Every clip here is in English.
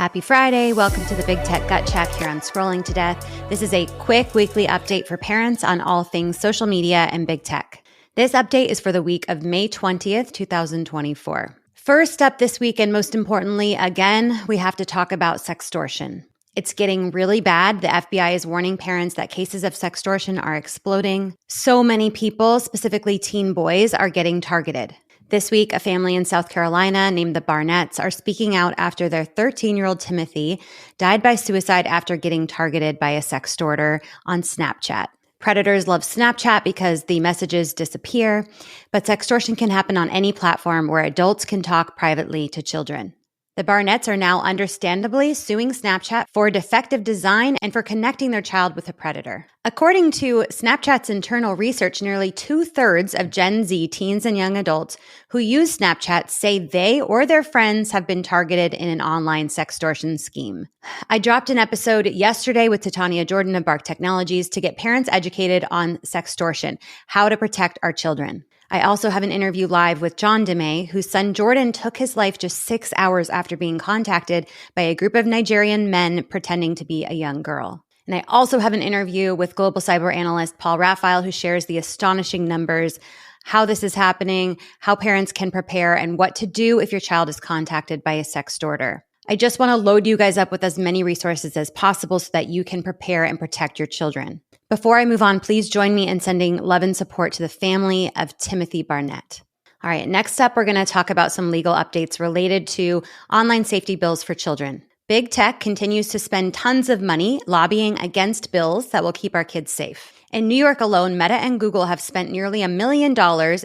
Happy Friday. Welcome to the Big Tech Gut Check here on Scrolling to Death. This is a quick weekly update for parents on all things social media and big tech. This update is for the week of May 20th, 2024. First up this week, and most importantly, again, we have to talk about sextortion. It's getting really bad. The FBI is warning parents that cases of sextortion are exploding. So many people, specifically teen boys, are getting targeted. This week, a family in South Carolina named the Barnetts are speaking out after their 13-year-old Timothy died by suicide after getting targeted by a sextorter on Snapchat. Predators love Snapchat because the messages disappear, but sextortion can happen on any platform where adults can talk privately to children. The Barnetts are now understandably suing Snapchat for defective design and for connecting their child with a predator. According to Snapchat's internal research, nearly 2/3 of Gen Z teens and young adults who use Snapchat say they or their friends have been targeted in an online sextortion scheme. I dropped an episode yesterday with Titania Jordan of Bark Technologies to get parents educated on sextortion, how to protect our children. I also have an interview live with John DeMay, whose son Jordan took his life just 6 hours after being contacted by a group of Nigerian men pretending to be a young girl. And I also have an interview with global cyber analyst Paul Raphael, who shares the astonishing numbers, how this is happening, how parents can prepare, and what to do if your child is contacted by a sextorter. I just want to load you guys up with as many resources as possible so that you can prepare and protect your children. Before I move on, please join me in sending love and support to the family of Timothy Barnett. All right, next up, we're going to talk about some legal updates related to online safety bills for children. Big tech continues to spend tons of money lobbying against bills that will keep our kids safe. In New York alone, Meta and Google have spent nearly $1 million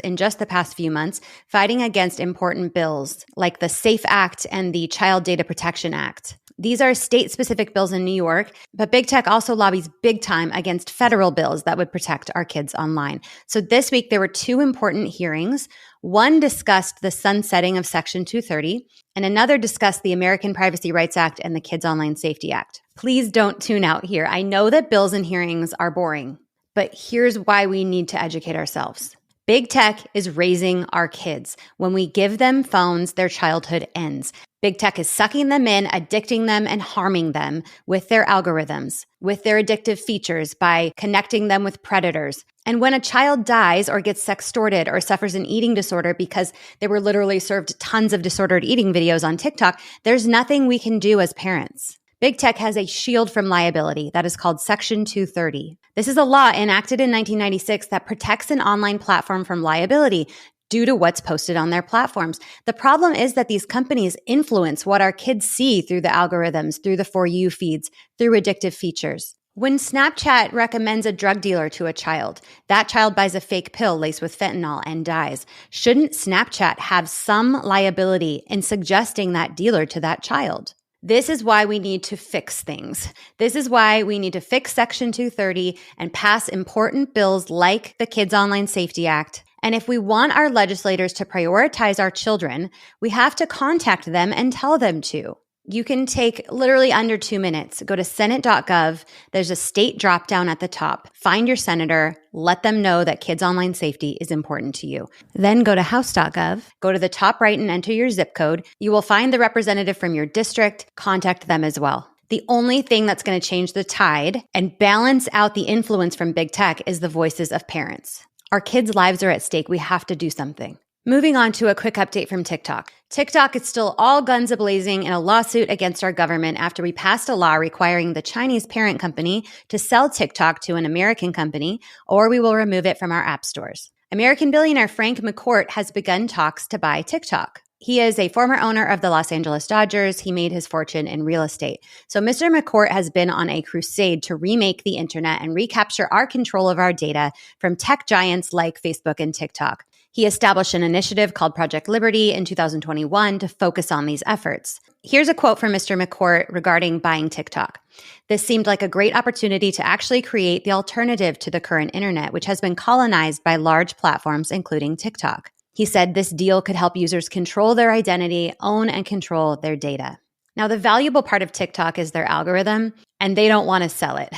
in just the past few months fighting against important bills like the SAFE Act and the Child Data Protection Act. These are state-specific bills in New York, but big tech also lobbies big time against federal bills that would protect our kids online. So this week, there were two important hearings. One discussed the sunsetting of Section 230, and another discussed the American Privacy Rights Act and the Kids Online Safety Act. Please don't tune out here. I know that bills and hearings are boring, but here's why we need to educate ourselves. Big tech is raising our kids. When we give them phones, their childhood ends. Big tech is sucking them in, addicting them, and harming them with their algorithms, with their addictive features by connecting them with predators. And when a child dies or gets sextorted or suffers an eating disorder because they were literally served tons of disordered eating videos on TikTok, there's nothing we can do as parents. Big tech has a shield from liability that is called Section 230. This is a law enacted in 1996 that protects an online platform from liability due to what's posted on their platforms. The problem is that these companies influence what our kids see through the algorithms, through the For You feeds, through addictive features. When Snapchat recommends a drug dealer to a child, that child buys a fake pill laced with fentanyl and dies. Shouldn't Snapchat have some liability in suggesting that dealer to that child? This is why we need to fix things. This is why we need to fix Section 230 and pass important bills like the Kids Online Safety Act. And if we want our legislators to prioritize our children, we have to contact them and tell them to. You can take literally under 2 minutes. Go to senate.gov. There's a state dropdown at the top. Find your senator. Let them know that kids' online safety is important to you. Then go to house.gov. Go to the top right and enter your zip code. You will find the representative from your district. Contact them as well. The only thing that's going to change the tide and balance out the influence from big tech is the voices of parents. Our kids' lives are at stake. We have to do something. Moving on to a quick update from TikTok. TikTok is still all guns a-blazing in a lawsuit against our government after we passed a law requiring the Chinese parent company to sell TikTok to an American company, or we will remove it from our app stores. American billionaire Frank McCourt has begun talks to buy TikTok. He is a former owner of the Los Angeles Dodgers. He made his fortune in real estate. So Mr. McCourt has been on a crusade to remake the internet and recapture our control of our data from tech giants like Facebook and TikTok. He established an initiative called Project Liberty in 2021 to focus on these efforts. Here's a quote from Mr. McCourt regarding buying TikTok. This seemed like a great opportunity to actually create the alternative to the current internet, which has been colonized by large platforms, including TikTok. He said this deal could help users control their identity, own and control their data. Now, the valuable part of TikTok is their algorithm, and they don't want to sell it.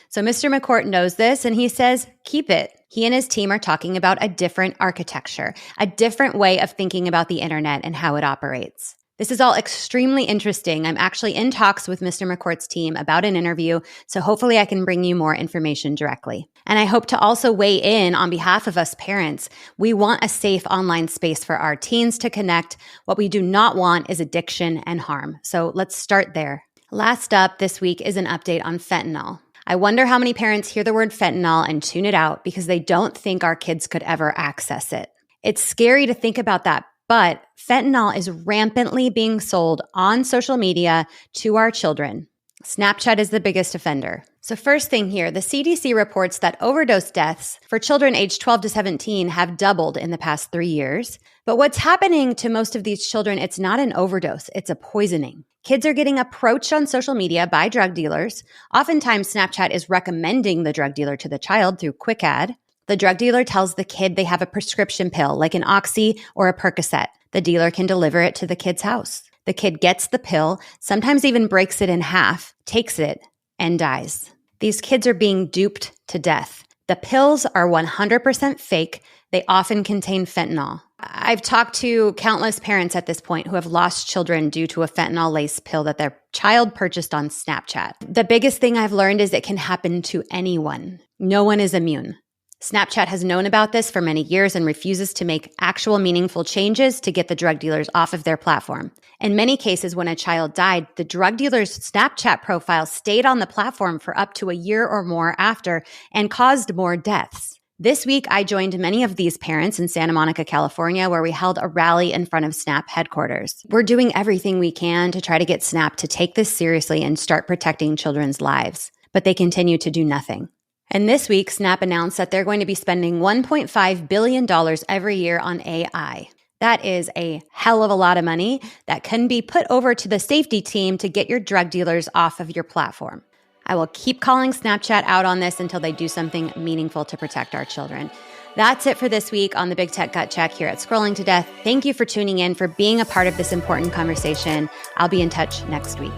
So Mr. McCourt knows this, and he says, keep it. He and his team are talking about a different architecture, a different way of thinking about the internet and how it operates. This is all extremely interesting. I'm actually in talks with Mr. McCourt's team about an interview, so hopefully I can bring you more information directly. And I hope to also weigh in on behalf of us parents. We want a safe online space for our teens to connect. What we do not want is addiction and harm. So let's start there. Last up this week is an update on fentanyl. I wonder how many parents hear the word fentanyl and tune it out because they don't think our kids could ever access it. It's scary to think about that, but fentanyl is rampantly being sold on social media to our children. Snapchat is the biggest offender. So first thing here, the CDC reports that overdose deaths for children aged 12 to 17 have doubled in the past 3 years. But what's happening to most of these children, it's not an overdose, it's a poisoning. Kids are getting approached on social media by drug dealers. Oftentimes, Snapchat is recommending the drug dealer to the child through quick ad. The drug dealer tells the kid they have a prescription pill, like an Oxy or a Percocet. The dealer can deliver it to the kid's house. The kid gets the pill, sometimes even breaks it in half, takes it, and dies. These kids are being duped to death. The pills are 100% fake. They often contain fentanyl. I've talked to countless parents at this point who have lost children due to a fentanyl-laced pill that their child purchased on Snapchat. The biggest thing I've learned is it can happen to anyone. No one is immune. Snapchat has known about this for many years and refuses to make actual meaningful changes to get the drug dealers off of their platform. In many cases, when a child died, the drug dealer's Snapchat profile stayed on the platform for up to a year or more after and caused more deaths. This week, I joined many of these parents in Santa Monica, California, where we held a rally in front of Snap headquarters. We're doing everything we can to try to get Snap to take this seriously and start protecting children's lives, but they continue to do nothing. And this week, Snap announced that they're going to be spending $1.5 billion every year on AI. That is a hell of a lot of money that can be put over to the safety team to get your drug dealers off of your platform. I will keep calling Snapchat out on this until they do something meaningful to protect our children. That's it for this week on the Big Tech Gut Check here at Scrolling to Death. Thank you for tuning in, for being a part of this important conversation. I'll be in touch next week.